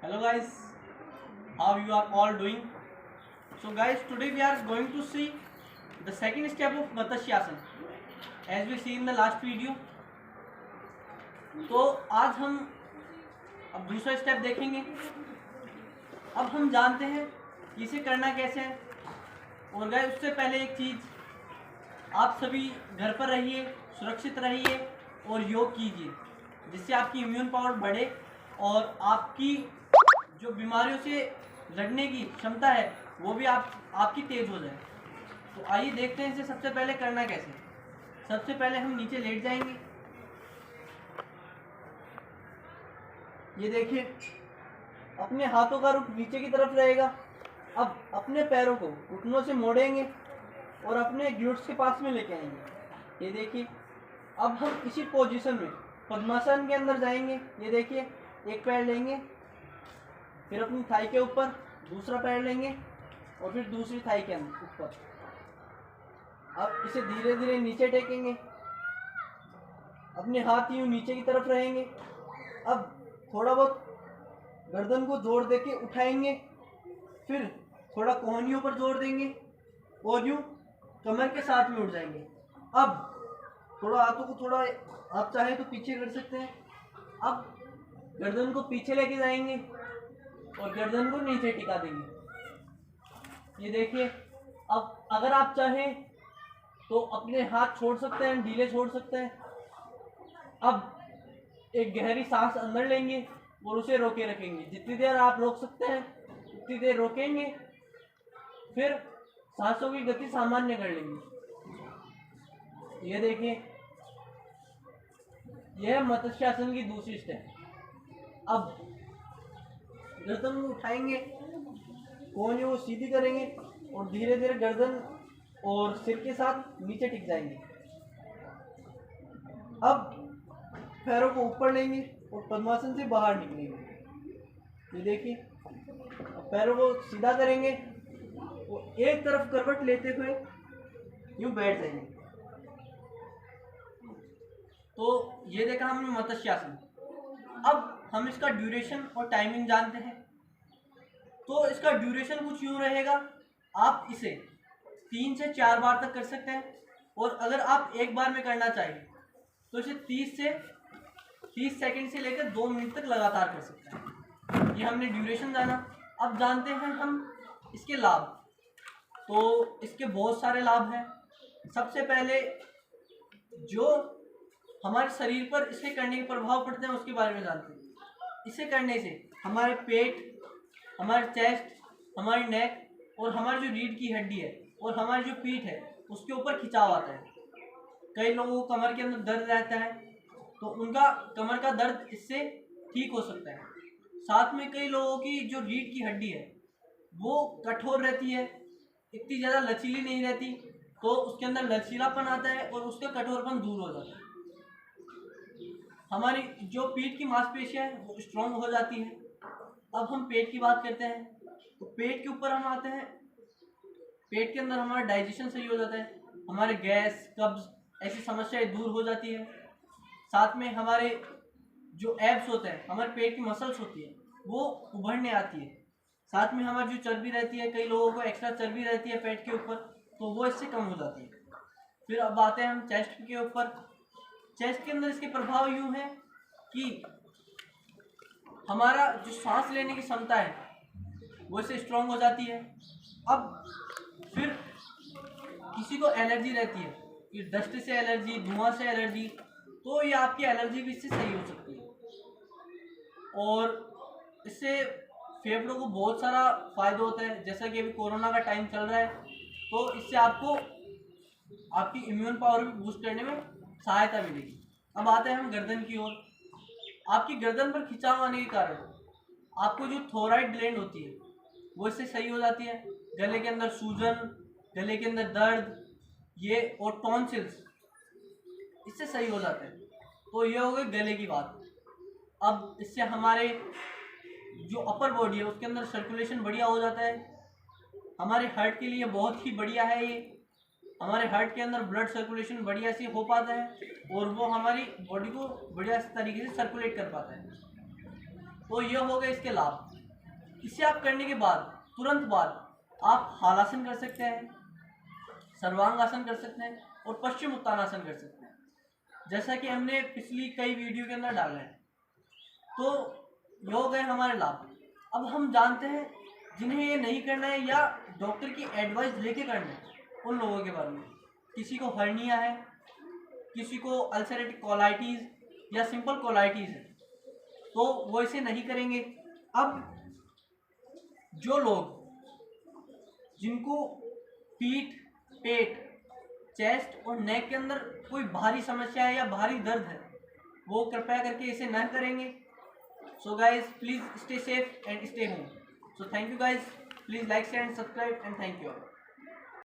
Hello guys, how you are all doing? So guys, today we are going to see the second step of Matsyasana as we see in the last video. तो आज हम अब दूसरा step देखेंगे। अब हम जानते हैं कि इसे करना कैसे है। और गाइस उससे पहले एक चीज़, आप सभी घर पर रहिए, सुरक्षित रहिए और योग कीजिए जिससे आपकी इम्यून पावर बढ़े और आपकी जो बीमारियों से लड़ने की क्षमता है वो भी आपकी तेज़ हो जाए। तो आइए देखते हैं इसे सबसे पहले करना कैसे। सबसे पहले हम नीचे लेट जाएंगे। ये देखिए, अपने हाथों का रुख नीचे की तरफ रहेगा। अब अपने पैरों को घुटनों से मोड़ेंगे और अपने ग्लूट्स के पास में लेके आएंगे। ये देखिए, अब हम इसी पोजीशन में पद्मासन के अंदर जाएंगे। ये देखिए, एक पैर लेंगे, फिर अपनी थाई के ऊपर दूसरा पैर लेंगे और फिर दूसरी थाई के ऊपर। अब इसे धीरे धीरे नीचे टेकेंगे। अपने हाथ यूं नीचे की तरफ रहेंगे। अब थोड़ा बहुत गर्दन को जोर देके उठाएंगे, फिर थोड़ा कोहनियों पर जोर देंगे और यूं कमर के साथ में उठ जाएंगे। अब थोड़ा हाथों को थोड़ा आप चाहे तो पीछे कर सकते हैं। अब गर्दन को पीछे लेके जाएंगे और गर्दन को नीचे टिका देंगे। ये देखिए, अब अगर आप चाहें तो अपने हाथ छोड़ सकते हैं, ढीले छोड़ सकते हैं। अब एक गहरी सांस अंदर लेंगे और उसे रोके रखेंगे। जितनी देर आप रोक सकते हैं उतनी देर रोकेंगे, फिर सांसों की गति सामान्य कर लेंगे। ये देखिए, यह मत्स्यासन की दूसरी स्टेप। अब गर्दन को उठाएंगे, कोहनियों को सीधी करेंगे और धीरे धीरे गर्दन और सिर के साथ नीचे टिक जाएंगे। अब पैरों को ऊपर लेंगे और पद्मासन से बाहर निकलेंगे। ये देखिए, पैरों को सीधा करेंगे और एक तरफ करवट लेते हुए यूं बैठ जाएंगे। तो ये देखा हमने मत्स्यासन। अब हम इसका ड्यूरेशन और टाइमिंग जानते हैं। तो इसका ड्यूरेशन कुछ यूं रहेगा, आप इसे 3 से 4 बार तक कर सकते हैं और अगर आप एक बार में करना चाहें तो इसे 30 सेकंड से लेकर 2 मिनट तक लगातार कर सकते हैं। ये हमने ड्यूरेशन जाना। अब जानते हैं हम इसके लाभ। तो इसके बहुत सारे लाभ हैं। सबसे पहले जो हमारे शरीर पर इसे करने के प्रभाव पड़ते हैं उसके बारे में जानते हैं। इसे करने से हमारे पेट, हमारे चेस्ट, हमारी नेक और हमारी जो रीढ़ की हड्डी है और हमारी जो पीठ है उसके ऊपर खिंचाव आता है। कई लोगों को कमर के अंदर दर्द रहता है तो उनका कमर का दर्द इससे ठीक हो सकता है। साथ में कई लोगों की जो रीढ़ की हड्डी है वो कठोर रहती है, इतनी ज़्यादा लचीली नहीं रहती, तो उसके अंदर लचीलापन आता है और उसका कठोरपन दूर हो जाता है। हमारी जो पीठ की मांसपेशियां हैं वो स्ट्रॉन्ग हो जाती हैं। अब हम पेट की बात करते हैं तो पेट के ऊपर हम आते हैं। पेट के अंदर हमारा डाइजेशन सही हो जाता है, हमारे गैस, कब्ज ऐसी समस्याएं दूर हो जाती है। साथ में हमारे जो एब्स होते हैं, हमारे पेट की मसल्स होती है, वो उभरने आती है। साथ में हमारी जो चर्बी रहती है, कई लोगों को एक्स्ट्रा चर्बी रहती है पेट के ऊपर, तो वो इससे कम हो जाती है। फिर अब आते हैं हम चेस्ट के ऊपर। चेस्ट के अंदर इसके प्रभाव यूँ है कि हमारा जो सांस लेने की क्षमता है वो इससे स्ट्रॉन्ग हो जाती है। अब फिर किसी को एलर्जी रहती है, कि डस्ट से एलर्जी, धुआं से एलर्जी, तो ये आपकी एलर्जी भी इससे सही हो सकती है। और इससे फेफड़ों को बहुत सारा फायदा होता है। जैसा कि अभी कोरोना का टाइम चल रहा है तो इससे आपको आपकी इम्यून पावर भी बूस्ट करने में सहायता मिलेगी। अब आते हैं हम गर्दन की ओर। आपकी गर्दन पर खिंचाव आने के कारण आपको जो थोराइड ग्लैंड होती है वो इससे सही हो जाती है। गले के अंदर सूजन, गले के अंदर दर्द, ये और टॉन्सिल्स इससे सही हो जाते हैं। तो ये हो गई गले की बात। अब इससे हमारे जो अपर बॉडी है उसके अंदर सर्कुलेशन बढ़िया हो जाता है। हमारे हार्ट के लिए बहुत ही बढ़िया है ये। हमारे हार्ट के अंदर ब्लड सर्कुलेशन बढ़िया से हो पाता है और वो हमारी बॉडी को बढ़िया तरीके से सर्कुलेट कर पाता है। तो ये हो गए इसके लाभ। इसे आप करने के बाद तुरंत बाद आप हालासन कर सकते हैं, सर्वांगासन कर सकते हैं और पश्चिम उत्तानासन कर सकते हैं, जैसा कि हमने पिछली कई वीडियो के अंदर डाला है। तो योग है हमारे लाभ। अब हम जानते हैं जिन्हें ये नहीं करना है या डॉक्टर की एडवाइस लेके करना है, उन लोगों के बारे में। किसी को हर्निया है, किसी को अल्सरेटिव कोलाइटिस या सिंपल कोलाइटिस है, तो वो इसे नहीं करेंगे। अब जो लोग जिनको पीठ, पेट, चेस्ट और नेक के अंदर कोई भारी समस्या है या भारी दर्द है, वो कृपया करके इसे न करेंगे। So guys, please stay safe and stay home. So thank you guys. Please like, share and subscribe and thank you all.